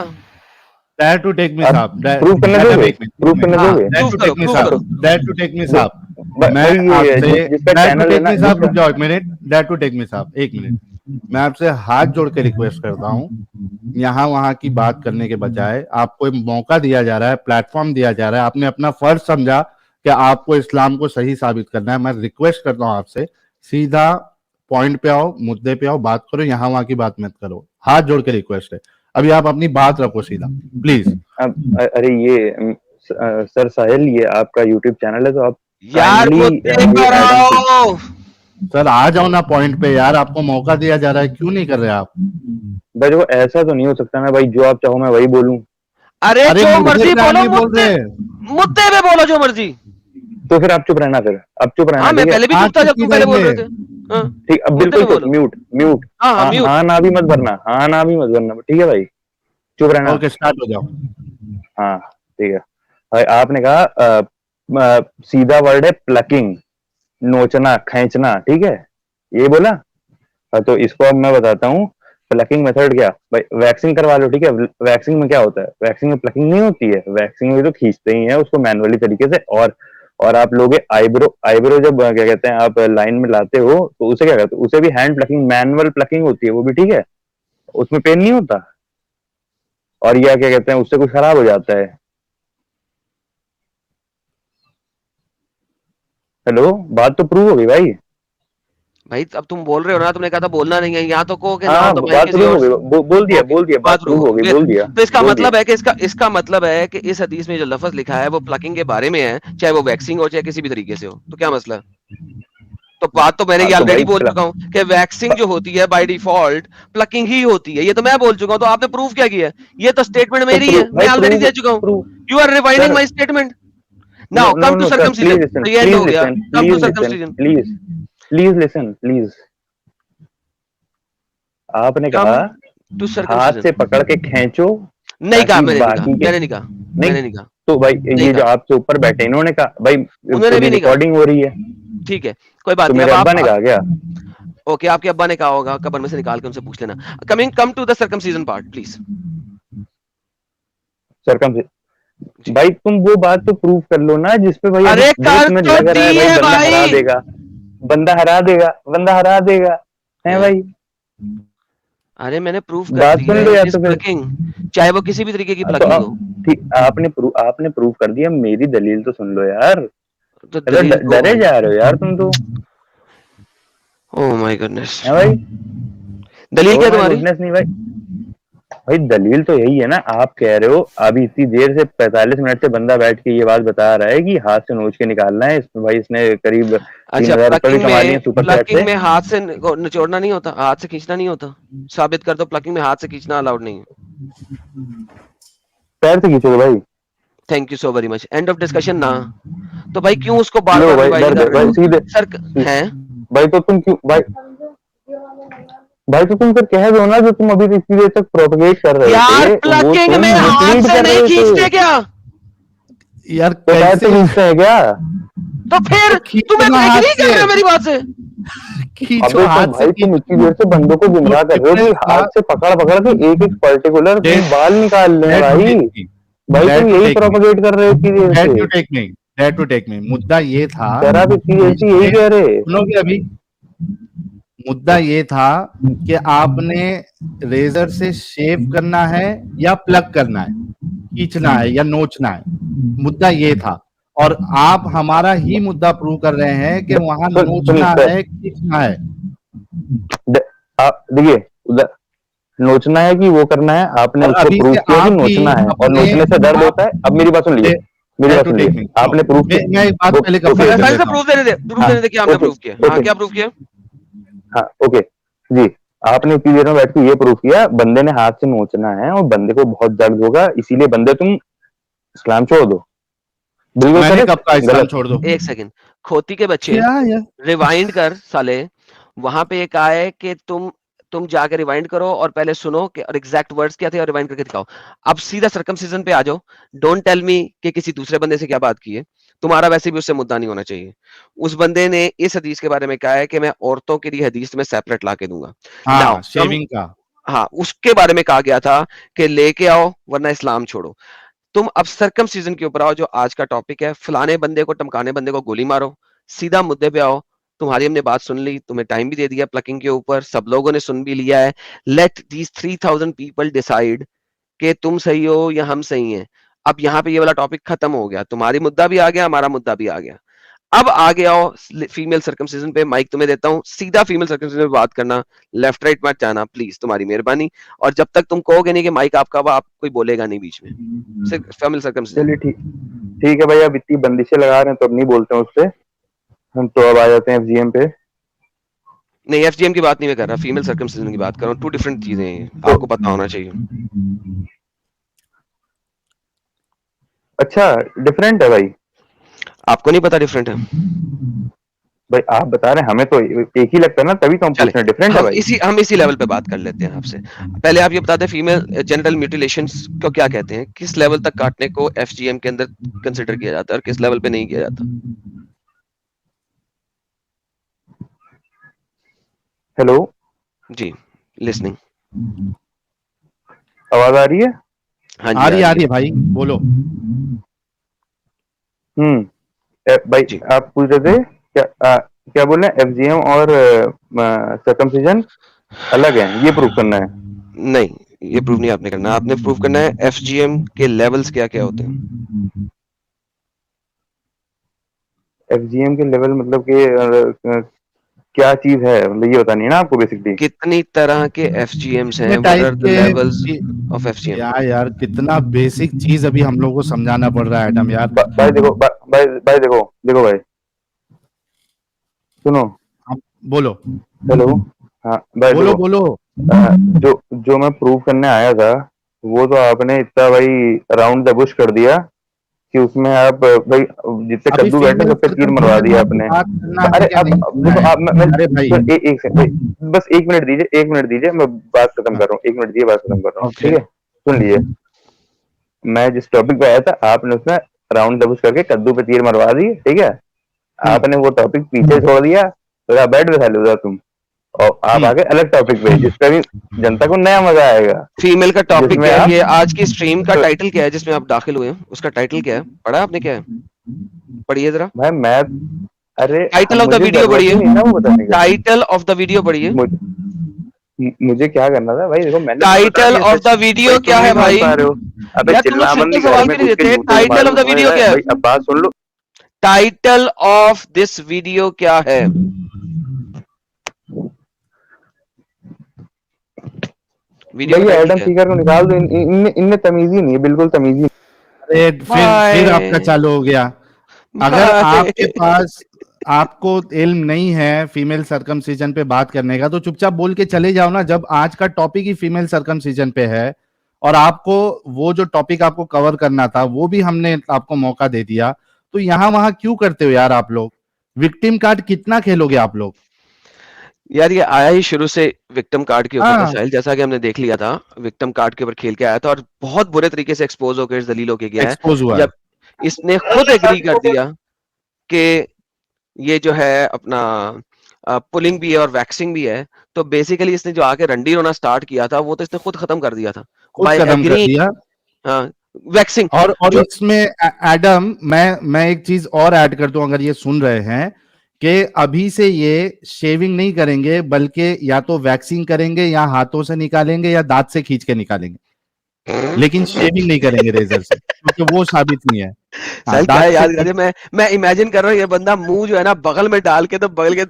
Dare to take me आप साहब, प्रूव करने मैडम दोगे? एक मिनट, प्रूव करने हाँ दोगे? Dare प्रूव to करो, take me प्रूव साहब, करो। Dare to take me साहब, मैं भाई ये आपसे जिसका Dare to चैनल है take ना, me साहब, रुक जाओ एक minute, Dare to take me साहब एक मिनट, मैं आपसे हाथ जोड़ के रिक्वेस्ट करता हूँ, यहाँ वहां की बात करने के बजाय आपको मौका दिया जा रहा है, प्लेटफॉर्म दिया जा रहा है, आपने अपना फर्ज समझा कि आपको इस्लाम को सही साबित करना है। मैं रिक्वेस्ट करता हूँ आपसे, सीधा पॉइंट पे आओ, मुद्दे पे आओ, बात करो, यहाँ वहां की बात मत करो, हाथ जोड़ के रिक्वेस्ट है। अभी आप अपनी बात रखो सीधा प्लीज। अब अरे ये सर साहिल, ये आपका यूट्यूब चैनल है, तो आप यार काइंडली मुद्दे ये पर एडम से, आओ। सर आ जाओ ना पॉइंट पे यार, आपको मौका दिया जा रहा है, क्यों नहीं कर रहे आप? भाई देखो ऐसा तो नहीं हो सकता ना भाई, जो आप चाहो मैं वही बोलूं। अरे अरे जो मुद्दे मर्जी पे बोलो, आने बोल मुद्दे, रहे, मुद्दे पे बोलो जो मर्जी। तो फिर आप चुप रहना, फिर अब चुप रहना, हाँ मैं ठीक है? पहले भी हाँ चुप था जब चुप ही तुम पहले बोल रहेंगे। रहे थे। हाँ ठीक, अब मुद्दे बिल्कुल पे चुप, बोलो। Mute mute. हाँ हाँ हाँ म्यूट। हाँ ना भी मत भरना, हाँ ना भी मत भरना, ठीक है भाई? चुप रहना। ओके स्टार्ट हो जाओ। हाँ ठीक है भाई, आपने कहा सीधा वर्ड है प्लकिंग, नोचना, खींचना, ठीक है? ये बोला। हाँ, तो इसको अब मैं बताता हूँ प्लकिंग मेथड क्या। भाई वैक्सिंग करवा लो, ठीक है? वैक्सिंग में क्या होता है? वैक्सिंग में प्लकिंग नहीं होती है, वैक्सिंग में तो खींचते ही है उसको मैनुअली तरीके से। और आप लोग आईब्रो, आईब्रो जब क्या कहते हैं आप लाइन में लाते हो, तो उसे क्या कहते हैं? उसे भी हैंड प्लकिंग, मैनुअल प्लकिंग होती है वो भी, ठीक है? उसमें पेन नहीं होता। और यह क्या कहते हैं, उससे कुछ खराब हो जाता है। हेलो, बात तो प्रूव हो गई भाई। भाई अब तुम बोल रहे हो ना, तुमने कहा था बोलना नहीं है, यहाँ तो कहो कि हाँ नाउ द माइक बात इज प्रूव हो योर्स। गई, बोल दिया, ओके बोल दिया, बात बात प्रूव हो गई, फिर, बोल दिया, तो इसका बोल मतलब दिया। है कि इसका मतलब है कि इस हदीस में जो लफ्ज लिखा है वो प्लकिंग के बारे में है, चाहे वो वैक्सिंग हो चाहे किसी भी तरीके से हो, तो क्या मसला? तो बात तो मैंने हाँ ये तो ऑलरेडी भाई बोल चुका हूँ कि वैक्सिंग जो होती है बाय डिफॉल्ट प्लकिंग ही होती है, ये तो मैं बोल चुका हूँ। तो आपने प्रूफ क्या किया? ये तो स्टेटमेंट तो मेरी है, मैं भाई ऑलरेडी प्रूव, दे चुका हूँ। Prove you are rewinding sir. My statement. No now no come to no sir, please circumcision, listen, तो ये एंड प्लीज हो गया। Listen, come to please listen, circumcision. Please listen, please. आपने कम कहा टू हाथ सर्कमसिजन से पकड़ के खींचो नहीं कहा, ताकि बाकी के मैंने नहीं कहा, नहीं मैंने नहीं कहा, तो भाई नहीं ये जो कहा, आपसे ऊपर बैठे इन्होंने कहा भाई उन्होंने पूरी भी नहीं कहा। रिकॉर्डिंग हो रही है ठीक है, कोई बात तो नहीं। मेरे अब अब्बा आप ने कहा क्या ओके, आपके अब्बा ने कहा होगा, कब्र में से निकाल के उनसे पूछ लेना। Come to the circumcision part please. सरकम जी, भाई तुम वो बात तो प्रूव कर लो ना जिसपे भाई अभी अरे जो कर तुम्हें तो लग रहा है दी भाई है बंदा हरा भाई। देगा बंदा हरा देगा बंदा हरा देगा है हैं? भाई अरे मैंने प्रूफ कर बात सुन दिया, लो या इट इज तो फिर प्लकिंग, चाहे वो किसी भी तरीके की तो प्लकिंग हो। ठीक आपने प्रूव कर दिया मेरी दलील तो सुन लो यार तो अगर दलील दो डरे भाई। जा रहे हो यार तुम तो ओह माय गुडनेस। है भाई दलील ओ क्या माय तुम्हारी? गुडनेस नहीं भाई भाई दलील तो यही है ना आप कह रहे हो अभी इतनी देर से 45 मिनट से बंदा बैठ के ये बात बता रहा है कि हाथ से नोच के निकालना है इसमें भाई इसने करीब अच्छा, 3,000 रुपए भी कमा लिए हैं सुपर चैट प्लकिंग से में हाथ से निचोड़ना नहीं होता, हाथ से खींचना नहीं होता। साबित कर दो, प्लकिंग में हाथ से खींचना अलाउड नहीं है। पैर से खींचोगे भाई thank you so very much, end of discussion ना। तो भाई क्यों उसको बार लो बार भाई रिवाइंड डर कर गए रहे भाई हो सीधे सर? हैं? भाई तो तुम क्यों भाई तो तुम फिर कह दो ना जो तुम अभी इतनी देर तक प्रोपगेट कर रहे यार थे वो प्लकिंग तुम में हाथ मिसलीड से कर नहीं रहे खींचते थे क्या? यार तो पैर से कैसे खींचते हैं क्या तो फिर तो तुम खींचो ना एग्री हाथ नहीं कर से, रहे हो मेरी बात से? खींचो अबे तो हाथ से भाई तुम इतनी खींचो। देर से बंदों को तो गुमराह कर रहे हो कि डिफरेंस था। हाथ से पकड़ पकड़ के एक एक पर्टिकुलर तुम बाल निकाल रहे हैं डेयर टू भाई टेक मी, भाई डेयर तुम टू यही टेक मी, प्रोपगेट कर रहे हो इतनी देर डेयर से to take me, dare to take me. मुद्दा ये था सर आप इतनी देर से यही इसमें, कह रहे सुनोगे अभी, मुद्दा ये था कि आपने रेजर से शेव करना है या प्लग करना है, खींचना है या नोचना है, मुद्दा ये था। और आप हमारा ही मुद्दा प्रूव कर रहे हैं कि वहां सुन सुन नोचना सर है, खींचना है। आप देखिए नोचना है कि वो करना है आपने और उसको अभी प्रूव से किया कि आप भी नोचना है और अपने नोचने से दर्द आप होता है अब मेरी बात सुन लीजिए मेरी डेयर बात टू सुन टेक लीजिए मी, आपने प्रूव मैं एक बात पहले कंप्लीट कर पहले से लेता हूँ। प्रूफ देने दे, प्रूफ देने दे, क्या हमने ओके प्रूफ किया? हाँ, क्या प्रूफ किया? हाँ ओके जी आपने इतनी देर में बैठ के ये प्रूव किया बंदे ने हाथ से नोचना है और बंदे को बहुत दर्द होगा इसीलिए बंदे तुम इस्लाम छोड़ दो बिल्कुल मैंने करेक्ट कब कहा इस्लाम गलत छोड़ दो? एक सेकंड, खोती के बच्चे, क्या यार, रिवाइंड कर साले। वहां पे एक कहा है कि तुम जाके रिवाइंड करो और पहले सुनो कि और एग्जैक्ट वर्ड्स क्या थे और रिवाइंड करके दिखाओ। अब सीधा सर्कमसिजन पे आ जाओ। डोंट टेल मी कि किसी दूसरे बंदे से क्या बात की है, तुम्हारा वैसे भी उससे मुद्दा नहीं होना चाहिए। उस बंदे ने इस हदीस के बारे में कहा है कि मैं औरतों के लिए हदीस में सेपरेट ला के दूंगा। नाउ हाँ शेविंग का, हाँ, उसके बारे में कहा गया था कि लेके आओ वरना इस्लाम छोड़ो। तुम अब सर्कमसिजन के ऊपर आओ जो आज का टॉपिक है। फलाने बंदे को टमकाने बंदे को गोली मारो, सीधा मुद्दे पे आओ। तुम्हारी हमने बात सुन ली, तुम्हें टाइम भी दे दिया प्लकिंग के ऊपर, सब लोगों ने सुन भी लिया है। लेट दीज 3000 पीपल डिसाइड कि तुम सही हो या हम सही हैं। अब यहाँ पे ये वाला टॉपिक खत्म हो गया, तुम्हारी मुद्दा भी आ गया, हमारा मुद्दा भी आ गया। अब आगे आओ फीमेल सर्कमसिजन पे। माइक तुम्हें देता हूँ, सीधा फीमेल सर्कमसिजन पे बात करना, लेफ्ट राइट मत जाना प्लीज, तुम्हारी मेहरबानी। और जब तक तुम कहोगे नहीं कि माइक आपका, आप कोई बोलेगा नहीं बीच में। सिर्फ फीमेल सर्कमसिजन। चलिए ठीक ठीक है भाई अब इतनी बंदिशें लगा रहे हैं तो अब नहीं बोलते हैं उससे हम तो अब आ जाते हैं एफजीएम पे नहीं, एफजीएम की बात नहीं मैं कर रहा, फीमेल सर्कमसिजन की बात कर रहा हूँ। टू डिफरेंट चीजें हैं ये, तो आपको पता होना चाहिए। अच्छा डिफरेंट है भाई आपको नहीं पता डिफरेंट है? भाई आप बता रहे हैं हमें तो एक ही लगता है ना तभी तो हम पूछ चले, रहे हैं डिफरेंट है भाई हम इसी लेवल पे बात कर लेते हैं आपसे। पहले आप ये बता दें, फीमेल जेनिटल म्यूटिलेशंस को क्या कहते हैं? किस लेवल तक काटने को एफजीएम के अंदर कंसिडर किया जाता है और किस लेवल पे नहीं किया जाता? हेलो जी, लिसनिंग। आवाज आ रही है हाँ आ जी, रही है भाई, बोलो। भाई जी। आप पूछ रहे थे क्या बोल रहे हैं एफजीएम और सर्कमसिजन अलग है ये प्रूव करना है नहीं, ये प्रूव नहीं आपने करना, आपने प्रूव करना है एफजीएम के लेवल्स क्या क्या होते हैं। एफजीएम के लेवल मतलब कि क्या चीज है मतलब ये बतानी है ना आपको बेसिकली कितनी तरह के एफजीएम्स हैं, कितने what type are the levels के, ऑफ एफजीएम? क्या यार, कितना बेसिक चीज अभी हम लोग को समझाना पड़ रहा है एडम यार। भाई देखो भाई देखो भाई सुनो आप बोलो, हेलो हाँ भाई बोलो देखो बोलो। जो जो मैं प्रूव करने आया था वो तो आपने इतना भाई राउंड द बुश कर दिया कि उसमें आप भाई जितने अभी कद्दू बैठे फीमेल सब पे तीर मरवा दिया आपने। बात करना है अरे क्या अब नहीं देखो करना है? आप मैं अरे भाई एक सेकंड भाई, बस 1 मिनट दीजिए, मैं बात खत्म कर रहा हूँ, 1 मिनट दीजिए, बात खत्म कर रहा हूँ, ओके ठीक है? सुन लीजिए, मैं जिस टॉपिक पे आया था आपने उसमें राउंड दबूस करके कद्दू पे तीर मरवा दी, ठीक है? आपने वो टॉपिक पीछे छोड़ दिया, तो बैठ में सालूदा तुम, और आप आगे अलग टॉपिक पे जिसपे भी जनता को नया मजा आएगा, फीमेल का टॉपिक जिसमें क्या है? आप ये आज की स्ट्रीम का टाइटल क्या है जिसमें आप दाखिल हुए हैं? उसका टाइटल क्या है? पढ़ा आपने? क्या है? पढ़िए जरा। भाई मैं अरे टाइटल ऑफ द मुझे वीडियो जरूरत ही पढ़िए। नहीं ना वो बताने का। टाइटल ऑफ द वीडियो पढ़िए। मुझे क्या करना था भाई, देखो मैंने तो बता टाइटल दिया ऑफ सच। द भाई वीडियो तुम क्या नहीं है समझ भाई? पा रहे हो। अबे यार तुम लोग चिल्ला मत, सिंपल घर सवाल में क्यों नहीं घुस के देते? जूते टाइटल मारूं ऑफ द तुम्हारे। वीडियो क्या है? भाई अब बात सुन लो। टाइटल ऑफ दिस वीडियो क्या है? वीडियो का भैया टाइटल एडम क्या है? सीकर को निकाल दो, इनमें तमीज ही नहीं है, बिल्कुल तमीज ही नहीं। अरे फिर आपका भाई चालू हो गया। अगर आपके भाई पास आपको इल्म नहीं है फीमेल सर्कमसिजन पे बात करने का तो चुपचाप बोल के चले जाओ ना। जब आज का टॉपिक ही फीमेल सर्कमसिजन पे है और आपको वो जो टॉपिक आपको कवर करना था वो भी हमने आपको मौका दे दिया, तो यहां वहां क्यों करते हो यार आप लोग? विक्टिम कार्ड कितना खेलोगे आप लोग? यार ये आया ही शुरू से विक्टिम कार्ड के ऊपर था हाँ, साहिल, जैसा कि हमने देख लिया था। विक्टिम कार्ड के ऊपर खेल के आया था और बहुत बुरे तरीके से एक्सपोज होकर इस दलील होके गया है। एक्सपोज हुआ है। जब इसने खुद एग्री कर दिया कि ये जो है अपना पुलिंग भी है और वैक्सिंग भी है, तो बेसिकली इसने जो आके रंडी रोना स्टार्ट किया था वो तो इसने खुद खत्म कर दिया था खुद बाय खत्म कर एग्री। दिया। हाँ, वैक्सिंग और जो इसमें एडम, मैं एक चीज और ऐड कर दूं, अगर ये सुन रहे हैं कि अभी से ये शेविंग नहीं करेंगे बल्कि या तो वैक्सिंग करेंगे या हाथों से निकालेंगे या दांत से खींच के निकालेंगे, लेकिन शेविंग नहीं करेंगे रेजर से क्योंकि वो साबित नहीं है। हाँ, साहिल क्या दांत है से याद करिए, मैं इमेजिन कर रहा हूँ ये बंदा मुंह जो है ना बगल में डाल के, तो बगल के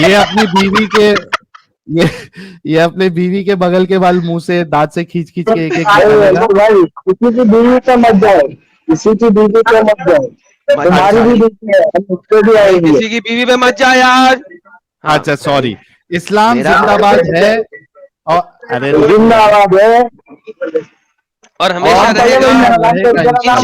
ये अपनी बीवी के ये ये अपने बीवी के बगल के बाल मुंह से दांत से खींच खींच के एक एक निकालेगा। भाई किसी की बीवी पे मत जाओ, किसी की बीवी पे मत जाओ, तुम्हारी अच्छा भी बीवी है, हम उस पे भी भाई आएंगे। किसी की बीवी पे मत जा यार। हाँ अच्छा सॉरी, इस्लाम मेरा जिंदाबाद है। और अरे जिंदाबाद है और हमेशा और रहेगा। रहेगा इन